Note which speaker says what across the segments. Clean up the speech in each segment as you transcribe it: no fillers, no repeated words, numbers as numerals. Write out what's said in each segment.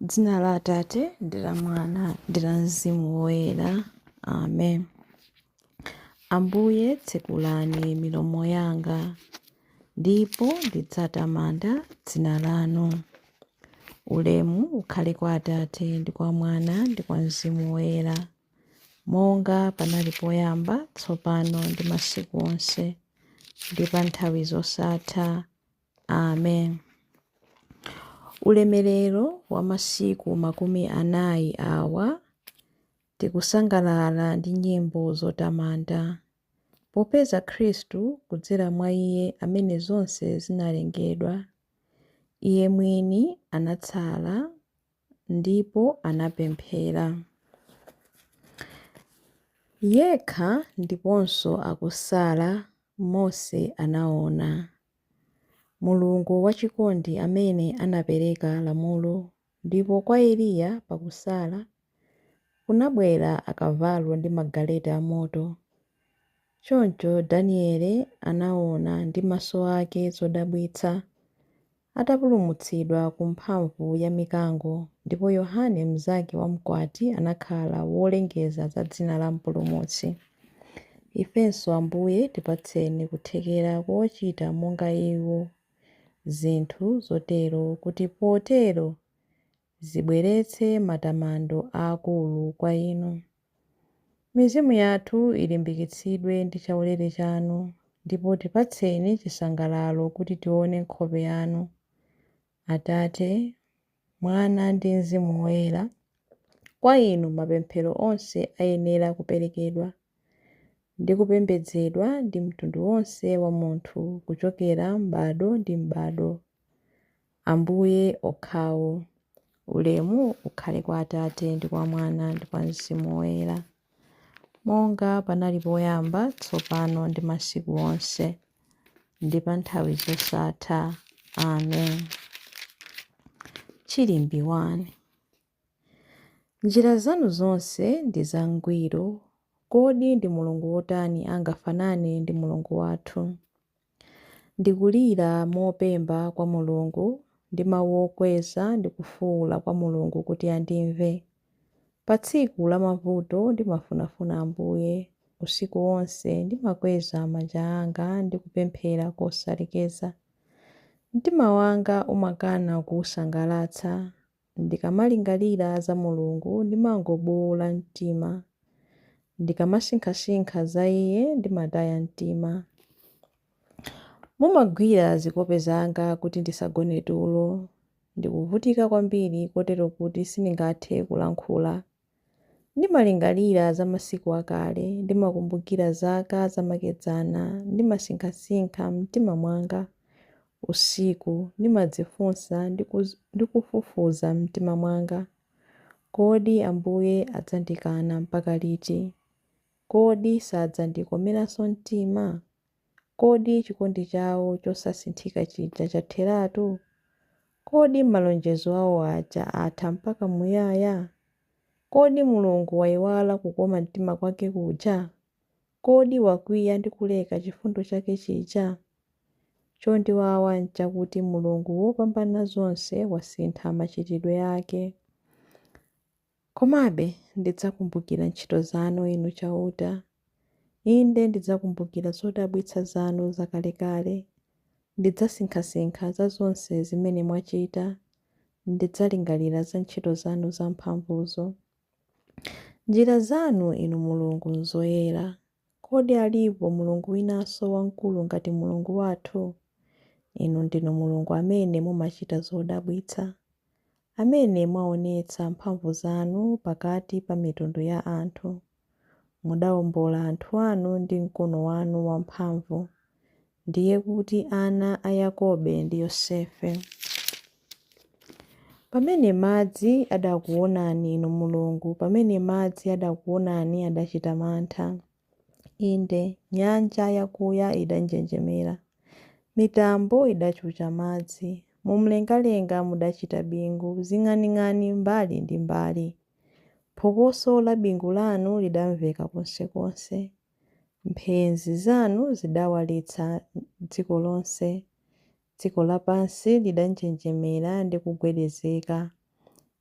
Speaker 1: Dzina la Atate ndi la Mwana ndi la Mzimu Woyera. Amen. Ambuye tsekulani milomo yanga, ndipo ndidzatamanda dzina lanu. Ulemu ukhale kwa Atate ndi kwa Mwana ndi kwa Mzimu Woyera, monga panali poyamba, tsopano ndi masiku onse, ndi pa nthawi zosatha. Amen. Ulemerero wa masiku 40 awa tikusangalala ndi nyimbo zotamanda, popeza Khristu kudzera mwa Iye amene zonse zinalengedwa, Iye mwini anatsala ndipo anapemphera yekha, ndiponso akusala Mose anaona. Mulungu wachikondi amene anapereka lamulo, ndipo kwa Eliya pakusala kunabwera akavalo ndi magaleta amoto. Choncho Danieli anaona ndi maso ake zodabwitsa, atapulumutsidwa ku mphamvu ya mikango, ndipo Yohane mnzake wamkwati anakhala wolengeza za dzina la Mpulumutsi. Ifenso Ambuye tipatseni kuthekera kochita monga iwo zinthu zotero, kuti potero zibweretse matamando aakulu kwa inu. Mizimu yathu ilimbikitsidwe ndi chaulere chanu, ndipo tipatseni chisangalalo kuti tione nkhope yanu. Atate, Mwana ndi Mzimu Woyera, kwa inu mapemphero onse ayenera kuperekedwa ndi kupembedzedwa ndi mtundu wonse wa munthu, kuchokera m'bado ndi m'bado. Ambuye okhawo. Ulemu ukhale kwa Atate ndi kwa Mwana ndi kwa Mzimu Woyera, monga panali poyamba, tsopano ndi masiku onse, ndi pa nthawi zosatha. Amen. Chilimbi 1. Njira zanu zonse ndi zangwiro. Kodi ndi mulungu wotani angafanane ndi Mulungu wathu? Ndikulira mopemba kwa Mulungu, ndi mawu okweza ndi kufuwula kwa Mulungu kuti andimve. Pa tsiku la mavuto ndimafunafuna Ambuye, usiku wonse ndimakweza manja anga ndi kupemphera kosalekeza. Mtima wanga umakana kuwusangalatsa, ndikamalingalira za Mulungu ndimangobuwula mtima. Ndikamasinkhasinkha za Iye ndimataya mtima. Mumagwira zikope zanga kuti ndisagone tulo. Ndikuvutika kwambiri kotero kuti sindingathe kulankhula. Ndimalingalira za masiku akale, ndimakumbukira zaka zamakedzana, ndimasinkhasinkha mtima mwanga. Usiku ndimadzifunsa ndikufufuza mtima mwanga, kodi Ambuye adzandikana mpaka liti? Kodi sadzandikomeranso mtima? Kodi chikondi chawo chosasinthika chija chatheratu? Kodi malonjezo awo aja atha mpaka muyaya? Kodi Mulungu wayiwala kukoma mtima kwake kuja? Kodi wakwiya ndi kuleka chifundo chake chija? Chondiwawa nchakuti Mulungu wopambana zonse wasintha machitidwe ake. Komabe ndidzakumbukira ntchito zanu inu chauta. Inde ndidzakumbukira zodabwitsa zanu zakalekale. Ndidzasinkhasinkha za zonse zimene mwachita. Ndidzalingalira za ntchito zanu zamphamvuzo. Njira zanu inu Mulungu nzoyera. Kodi alipo Mulungu winanso wamkulu ngati Mulungu wathu? Inu ndinu Mulungu amene mumachita zodabwitsa, amene mwaonetsa mphamvu zanu pakati pa mitundu ya anthu. Mudawombola anthu anu ndi mkono wanu wamphamvu, ndiye kuti ana a Yakobe ndi Yosefe. Pamene madzi adakuonani inu Mulungu, pamene madzi adakuonani adachita mantha. Inde nyanja yakuya idanjenjemera, mitambo idachucha madzi. Mumlengalenga mudachita bingu, zing'aning'ani mbali ndi mbali. Phokoso la bingu lanu lidamveka konsekonse. Mphenzi zanu zidawalitsa dziko lonse. Dziko lapansi lidanjenjemera ndi kugwedezeka.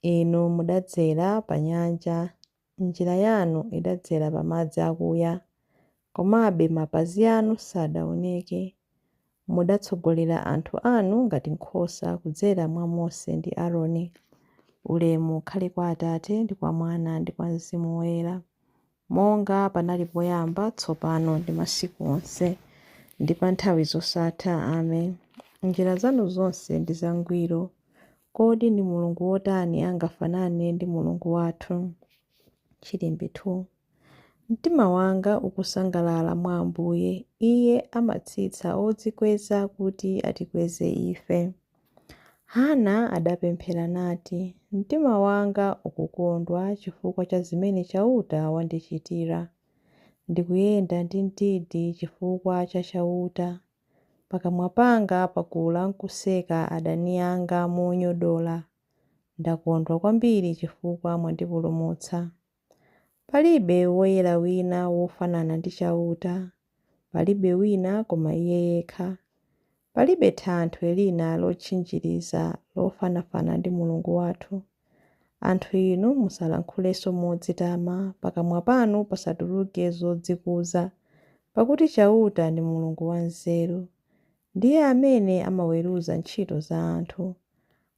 Speaker 1: inu mudadzera pa nyanja, njira yanu idadzera pa madzi akuya, komabe mapazi anu sadaoneke. Mudatsogolera anthu anu ngati nkhosa kudzera mwa Mose ndi Aaroni. Ulemu ukhale kwa Atate ndi kwa Mwana ndi kwa Mzimu Woyera, monga panali poyamba, tsopano ndi masiku onse, ndi pa nthawi zosatha. Amen. Njira zanu zonse ndi zangwiro. Kodi ndi Mulungu wotani angafanane ndi Mulungu wathu? Chilimbi 2. Mtima wanga ukusangalala mwa Ambuye, Iye amatsitsa odzikweza kuti atikweze ife. Hana adapemphera nati, mtima wanga ukukondwa chifukwa cha zimene chauta wandichitira. Ndikuyenda ndi mtidi chifukwa cha chauta. Pakamwa panga pakula nkuseka adani anga monyodola. Ndakondwa kwambiri chifukwa mwandipulumutsa. Palibe woyera wina wofanana ndi chauta. Palibe wina koma Iye yekha. Palibe thanthwe lina lotchinjiriza lofanafana ndi Mulungu wathu. Anthu inu musalankhulenso modzitama, pakamwa panu pasatuluke zodzikuza, pakuti chauta ndi Mulungu wanzeru. Ndiye amene amaweruza ntchito za anthu.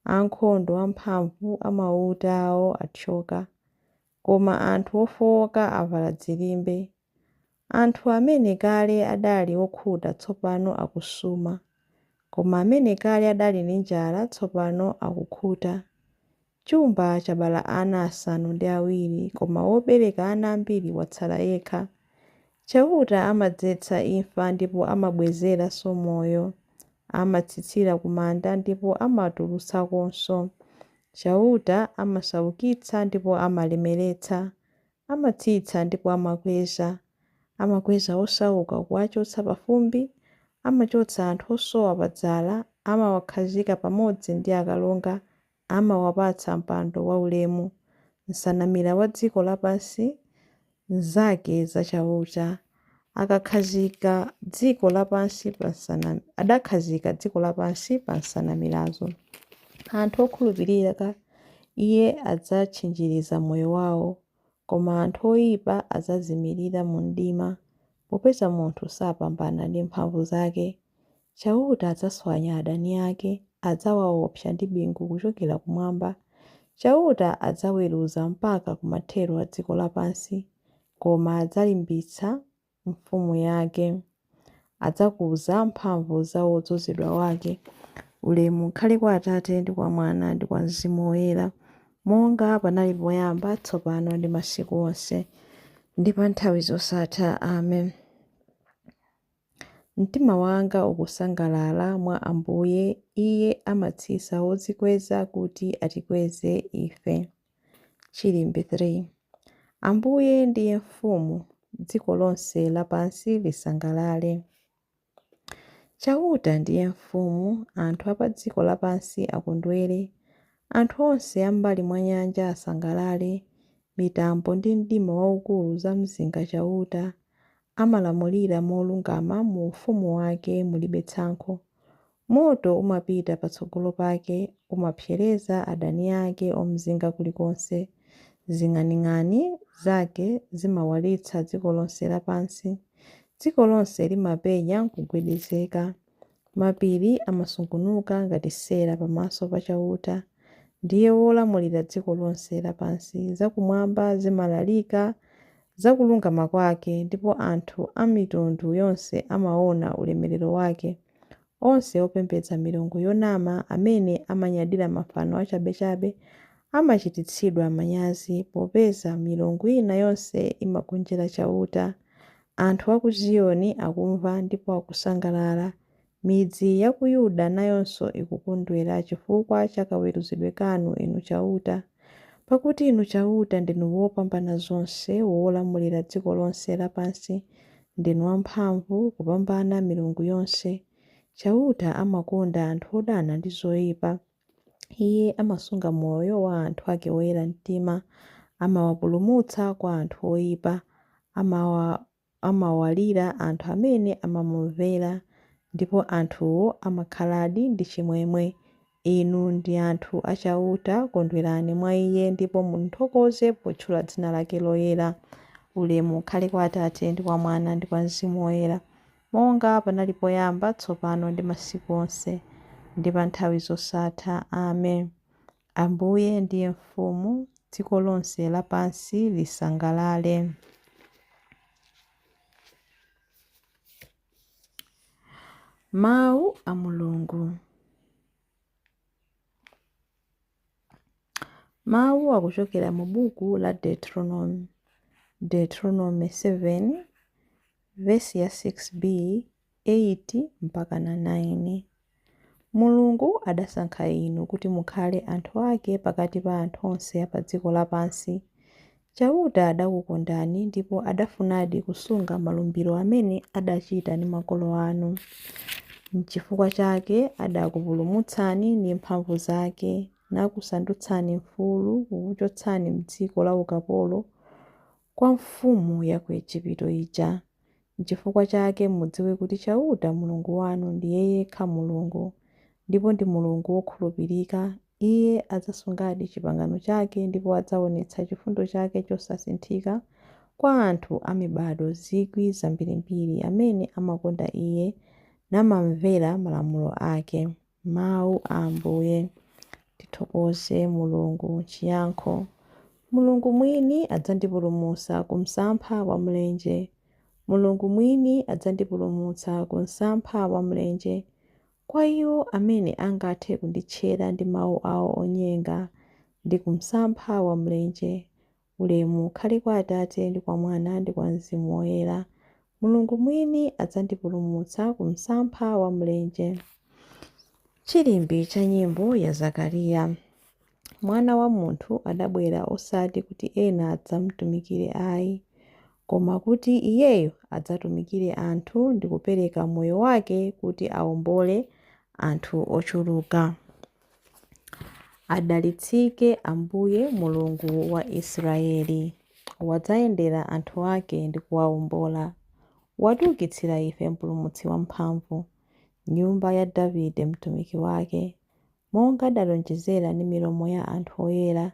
Speaker 1: Ankhondo amphamvu amauta awo athyoka, koma anthu ofowoka avala dzilimbe. Anthu amene kale adali okhuta tsopano akusuma, koma amene kale adali ndi njala tsopano akukhuta. Chumba chabala ana 7, koma wobereka ana ambiri watsala yekha. Chauta amadzetsa imfa ndipo amabwezeranso moyo. Amatsitsira ku manda ndipo amatulutsakonso. Chauta amasaukitsa ndipo amalemeretsa. Amatsitsa ndipo amakweza. Amakweza osauka kuwachotsa pa fumbi. Amachotsa anthu osowa pa dzala. Amawakhazika pamodzi ndi akalonga. Amawapatsa mpando waulemu. Nsanamira wa dziko lapansi nzake za chauta. Adakhazika dziko lapansi pa nsanamirazo. Anthu okhulupirira Iye adzatchinjiriza moyo wawo, koma anthu oyipa adzazimirira mu mdima. Popeza munthu sapambana ndi mphamvu zake, chauta adzaphwanya adani ake, adzawaopsa ndi bingu kuchokera kumwamba. Chauta adzaweruza mpaka kumathero a dziko lapansi, koma adzalimbitsa mfumu yake. Adzakuza mphamvu za wodzozedwa wake. Ulemu ukhale kwa Atate ndi kwa Mwana ndi kwa Mzimu Woyera, monga panali poyamba, tsopano ndi masiku onse, ndi pa nthawi zosatha. Amen. Mtima wanga ukusangalala mwa Ambuye, Iye amatsitsa odzikweza kuti atikweze ife. Chilimbi 3. Ambuye ndiye mfumu, dziko lonse lapansi lisangalale. Chauta ndiye mfumu, anthu apa dziko lapansi akondwere. Anthu onse ambali mwa nyanja asangalale. Mitambo ndi mdima waukulu za mzinga chauta. Amalamulira molungama, mu ufumu wake mulibe tsankho. Moto umapita patsogolo pake, umapsereza adani ake omzinga kulikonse. Zing'aning'ani zake zimawalitsa dziko lonse lapansi. Dziko lonse limapenya nkugwedezeka. Mapiri amasungunuka ngati sera pamaso pa chauta. Ndiye wolamulira dziko lonse lapansi. Zakumwamba zimalalika zakulungama kwake, ndipo anthu a mitundu yonse amaona ulemerero wake. Onse opembedza milungu yonama, amene amanyadira mafano achabechabe, amachititsidwa manyazi, popeza milungu ina yonse imagonjera chauta. Anthu a ku Ziyoni akumva ndipo akusangalala. Midzi ya ku Yuda nayonso ikukondwera chifukwa cha kaweruzidwe kanu inu chauta. Pakuti inu chauta ndinu wopambana zonse, wolamulira dziko lonse lapansi. Ndinu wamphamvu kupambana milungu yonse. Chauta amakonda anthu odana ndi zoyipa. Iye amasunga moyo wa anthu ake oyera mtima. Amawapulumutsa kwa anthu oyipa. Amawalira anthu amene amamumvera, ndipo anthuwo amakhaladi ndi chimwemwe. Inu ndi anthu achauta, kondwerani mwa Iye ndipo muthokoze potchula dzina lake loyera. Ulemu ukhale kwa Atate ndi kwa Mwana ndi kwa Mzimu Woyera, monga panali poyamba, tsopano ndi masiku onse, ndi pa nthawi zosatha. Amen. Ambuye ndiye mfumu, dziko lonse lapansi lisangalale. Mawu a Mulungu. Mawu akuchokera mu buku la Deuteronomy. Deuteronomy 7 vesi ya 6b 8 mpaka na 9. Mulungu adasankha inu kuti mukhale anthu ake pakati pa anthu onse a pa dziko lapansi. Chauta adakukondani ndipo adafunadi kusunga malumbiro amene adachita ndi makolo anu. N'chifukwa chake adakupulumutsani ndi mphamvu zake, nakusandutsani mfulu kukuchotsani m'dziko la ukapolo kwa mfumu ya ku Igupto ija. N'chifukwa chake mudziwe kuti Chauta Mulungu wanu ndiye yekha Mulungu, ndipo ndi Mulungu wokhulupirika. Iye adzasungadi pangano chake ndipo adzaonetsa chifundo chake chosasinthika kwa anthu a mibado zikwi zambirimbiri amene amakonda Iye namamvera malamulo ake. Mawu a Ambuye. Tithokoze Mulungu. Chiyankho. Mulungu mwini adzandipulumutsa ku msampha wa mlenje. Mulungu mwini adzandipulumutsa ku msampha wa mlenje. Kwa iwo amene angathe kunditchera ndi mawu awo onyenga ndi ku msampha wa mlenje. Ulemu ukhale kwa Atate ndi kwa Mwana ndi kwa Mzimu Woyera. Mulungu mwini adzandipulumutsa ku msampha wa mlenje. Chilimbi cha nyimbo ya Zakariya. Mwana wa munthu adabwera osati kuti ena adzamutumikire ayi, koma kuti iyeyo adzatumikire anthu ndi kupereka moyo wake kuti awombole anthu ochuluka. Adalitsike Ambuye Mulungu wa Israeli, wadzayendera anthu ake ndi kuwawombola. Watiukitsira ife mpulumutsi wamphamvu, nyumba ya Davide mtumiki wake, monga adalonjezera ndi milomo ya anthu oyera,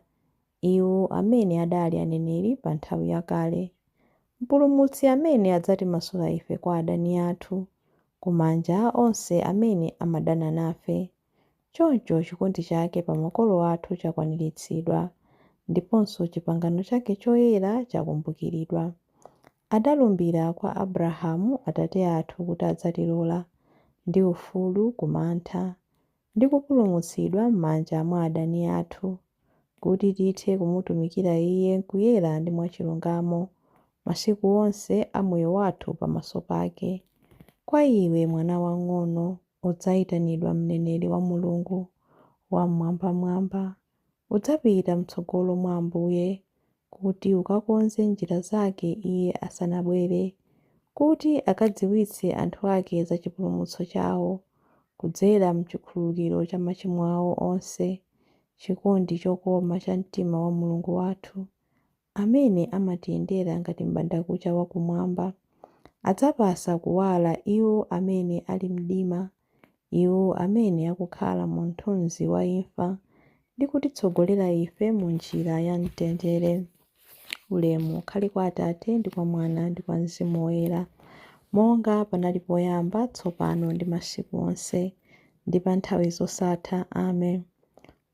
Speaker 1: iwo amene adali aneneri pa nthawi yakale. Mpulumutsi amene adzatimasula ife kwa adani athu, ku manja a onse amene amadana nafe. Choncho chikondi chake pa makolo athu chakwaniritsidwa, ndiponso pangano chake choyera chakumbukiridwa. Adalumbira kwa Abrahamu atate athu kuti adzatilola ndi ufulu ku mantha, ndi kupulumutsidwa m'manja mwa adani athu, kuti tithe kumutumikira Iye kuyera ndi mwachilungamo masiku onse a moyo wathu pamaso pake. Kwa iwe mwana wang'ono, udzayitanidwa mneneri wa Mulungu wammwambamwamba. Udzapita m'tsogolo mwa Ambuye kuti ukakonze njira zake Iye asanabwere, kuti akadziwitse anthu ake za chipulumutso chawo, kudzera m'chikhululukiro cha machimo awo onse, chikondi chokoma cha mtima wa Mulungu wathu, amene amatiyendera ngati m'bandakucha wakumwamba. Adzapasa kuwala iwo amene ali mdima, iwo amene akukhala mu mthunzi wa imfa, ndi kutitsogolera ife mu njira ya mtendere. Ulemu ukhale kwa Atate ndi kwa Mwana ndi kwa Mzimu Woyera, monga panali poyamba, tsopano ndi masiku onse, ndi pa nthawi zosatha. Amen.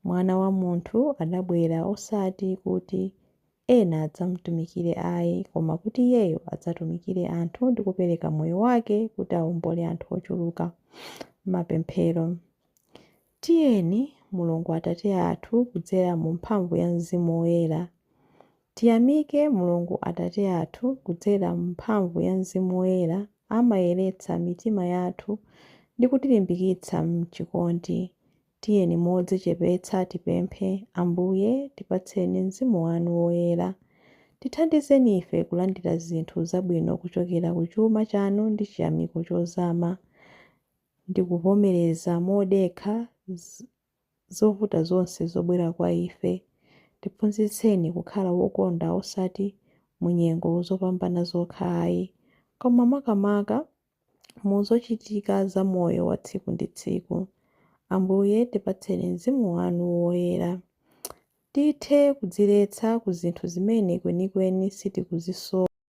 Speaker 1: Mwana wa munthu adabwera osati kuti ena adzamutumikire ayi, koma kuti iyeyo adzatumikire anthu ndi kupereka moyo wake kuti awombole anthu ochuluka. Mapemphero. Tiyeni Mulungu Atate athu kudzera mu mphamvu ya Mzimu Woyera. Tiyamike Mulungu Atate athu kudzera mu mphamvu ya Mzimu Woyera, amayeretsa mitima yathu ndi kutilimbikitsa m'chikondi. Tiyeni modzichepetsa tipemphe. Ambuye, tipatseni Mzimu wanu Woyera. Tithandizeni ife kulandira zinthu zabwino kuchokera ku chuma chanu ndi chiyamiko chozama, ndi kuvomereza modekha zovuta zonse zobwera kwa ife. Tiphunzitseni kukhala wokonda osati mu nyengo zopambana zokha ayi, koma makamaka mu zochitika za moyo wa tsiku ndi tsiku. Ambuye tipatseni mzimu wanu woyera, tithe kudziletsa ku zinthu zimene kwenikweni sitikuzisowa.